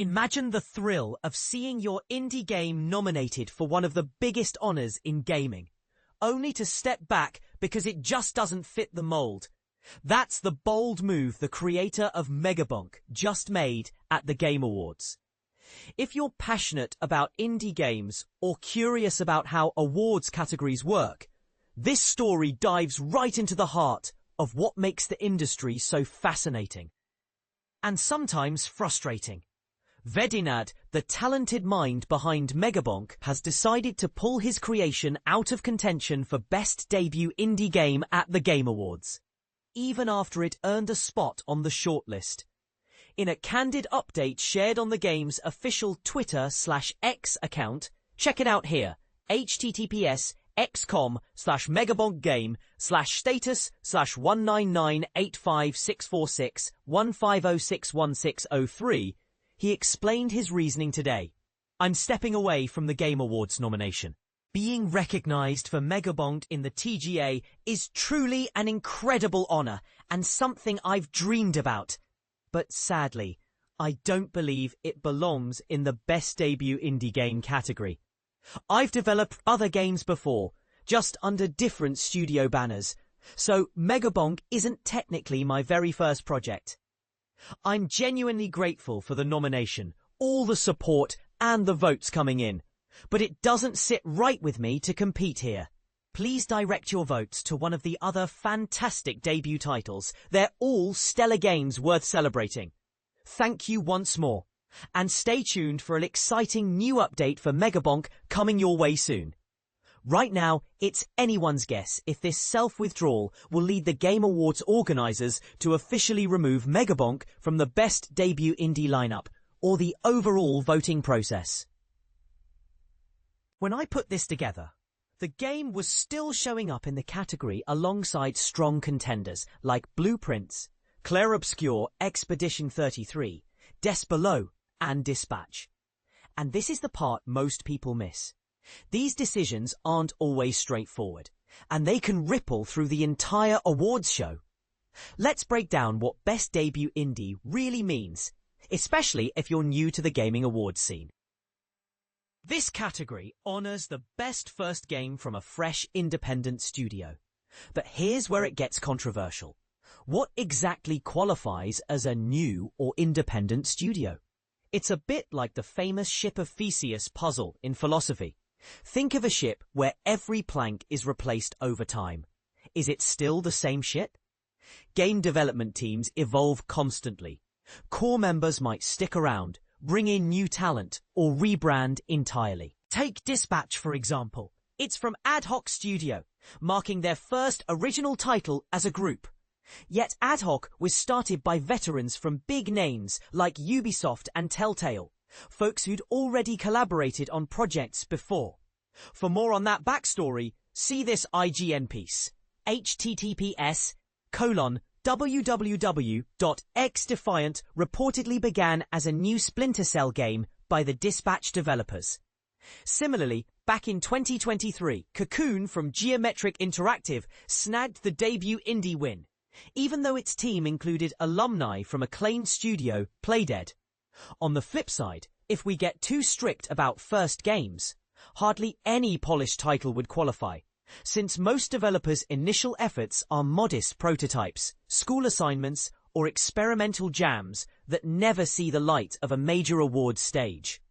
Imagine the thrill of seeing your indie game nominated for one of the biggest honors in gaming, only to step back because it just doesn't fit the mold. That's the bold move the creator of Megabonk just made at the Game Awards. If you're passionate about indie games or curious about how awards categories work, this story dives right into the heart of what makes the industry so fascinating and sometimes frustrating. Vedinad, the talented mind behind Megabonk, has decided to pull his creation out of contention for Best Debut Indie Game at the Game Awards, even after it earned a spot on the shortlist. In a candid update shared on the game's official Twitter/X account, check it out here, https://megabonk.game/status/19985646150616003, he explained his reasoning today. I'm stepping away from the Game Awards nomination. Being recognized for Megabonk in the TGA is truly an incredible honor and something I've dreamed about. But sadly, I don't believe it belongs in the Best Debut Indie Game category. I've developed other games before, just under different studio banners, so Megabonk isn't technically my very first project. I'm genuinely grateful for the nomination, all the support and the votes coming in, but it doesn't sit right with me to compete here. Please direct your votes to one of the other fantastic debut titles. They're all stellar games worth celebrating. Thank you once more, and stay tuned for an exciting new update for Megabonk coming your way soon. Right now, it's anyone's guess if this self-withdrawal will lead the Game Awards organizers to officially remove Megabonk from the Best Debut Indie lineup, or the overall voting process. When I put this together, the game was still showing up in the category alongside strong contenders like Blueprints, Clair Obscur, Expedition 33, Des Below, and Dispatch. And this is the part most people miss. These decisions aren't always straightforward, and they can ripple through the entire awards show. Let's break down what Best Debut Indie really means, especially if you're new to the gaming awards scene. This category honors the best first game from a fresh independent studio. But here's where it gets controversial. What exactly qualifies as a new or independent studio? It's a bit like the famous ship of Theseus puzzle in philosophy. Think of a ship where every plank is replaced over time. Is it still the same ship? Game development teams evolve constantly. Core members might stick around, bring in new talent, or rebrand entirely. Take Dispatch, for example. It's from Ad Hoc Studio, marking their first original title as a group. Yet Ad Hoc was started by veterans from big names like Ubisoft and Telltale, folks who'd already collaborated on projects before. For more on that backstory, see this IGN piece, https://www.xdefiant reportedly began as a new Splinter Cell game by the Dispatch developers. Similarly, back in 2023, Cocoon from Geometric Interactive snagged the debut indie win, even though its team included alumni from acclaimed studio Playdead. On the flip side, if we get too strict about first games, hardly any polished title would qualify, since most developers' initial efforts are modest prototypes, school assignments, or experimental jams that never see the light of a major awards stage.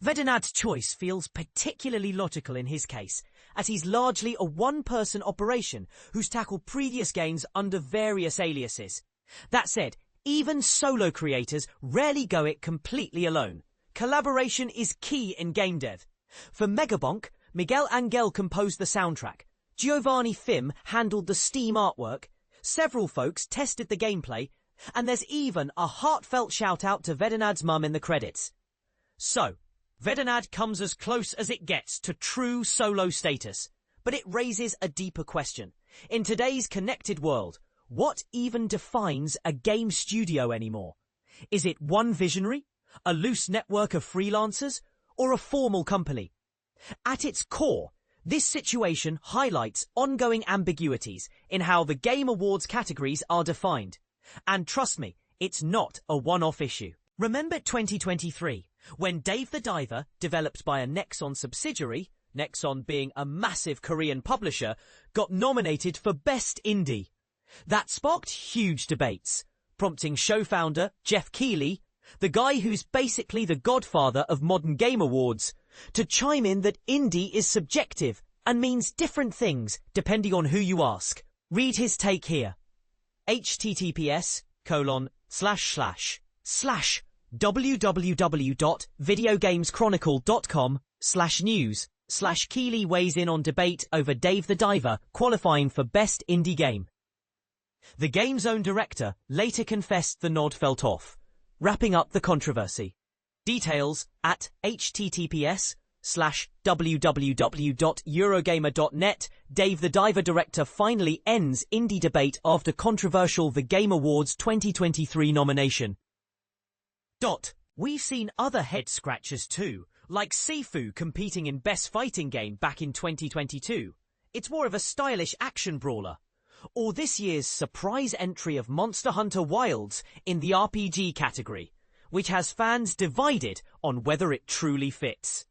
Vedinad's choice feels particularly logical in his case, as he's largely a one-person operation who's tackled previous games under various aliases. That said, even solo creators rarely go it completely alone. Collaboration is key in game dev. For Megabonk, Miguel Angel composed the soundtrack, Giovanni Fim handled the Steam artwork, several folks tested the gameplay, and there's even a heartfelt shout-out to Vedinad's mum in the credits. So, Vedinad comes as close as it gets to true solo status, but it raises a deeper question. In today's connected world, what even defines a game studio anymore? Is it one visionary, a loose network of freelancers, or a formal company? At its core, this situation highlights ongoing ambiguities in how the Game Awards categories are defined. And trust me, it's not a one-off issue. Remember 2023, when Dave the Diver, developed by a Nexon subsidiary, Nexon being a massive Korean publisher, got nominated for Best Indie. That sparked huge debates, prompting show founder Jeff Keighley, the guy who's basically the godfather of modern game awards, to chime in that indie is subjective and means different things depending on who you ask. Read his take here. https://www.videogameschronicle.com/news/Keighley weighs in on debate over Dave the Diver qualifying for Best Indie Game. The game's own director later confessed the nod felt off, wrapping up the controversy. Details at https://www.eurogamer.net. Dave the Diver director finally ends indie debate after controversial The Game Awards 2023 nomination. We've seen other head-scratchers too, like Sifu competing in Best Fighting Game back in 2022. It's more of a stylish action brawler. Or this year's surprise entry of Monster Hunter Wilds in the RPG category, which has fans divided on whether it truly fits.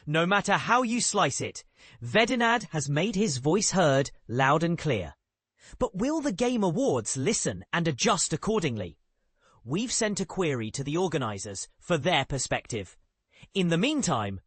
No matter how you slice it, Vedinad has made his voice heard loud and clear. But will the Game Awards listen and adjust accordingly? We've sent a query to the organisers for their perspective. In the meantime,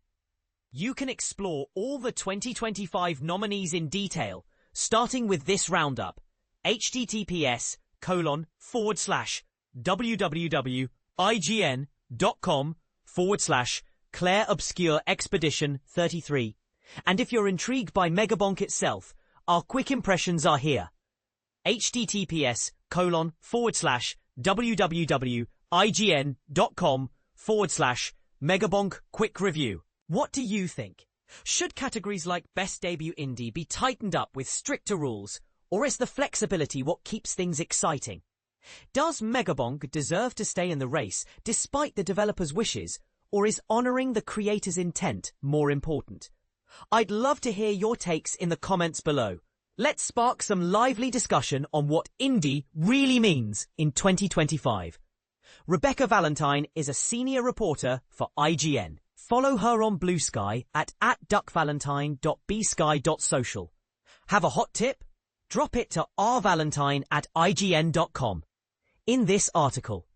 you can explore all the 2025 nominees in detail, starting with this roundup. https://www.ign.com/Claire Obscure Expedition 33. And if you're intrigued by Megabonk itself, our quick impressions are here. https://www.ign.com/Megabonk Quick Review. What do you think? Should categories like Best Debut Indie be tightened up with stricter rules, or is the flexibility what keeps things exciting? Does Megabonk deserve to stay in the race despite the developer's wishes, or is honouring the creator's intent more important? I'd love to hear your takes in the comments below. Let's spark some lively discussion on what indie really means in 2025. Rebecca Valentine is a senior reporter for IGN. Follow her on Blue Sky at @duckvalentine.bsky.social. Have a hot tip? Drop it to rvalentine@ign.com. In this article,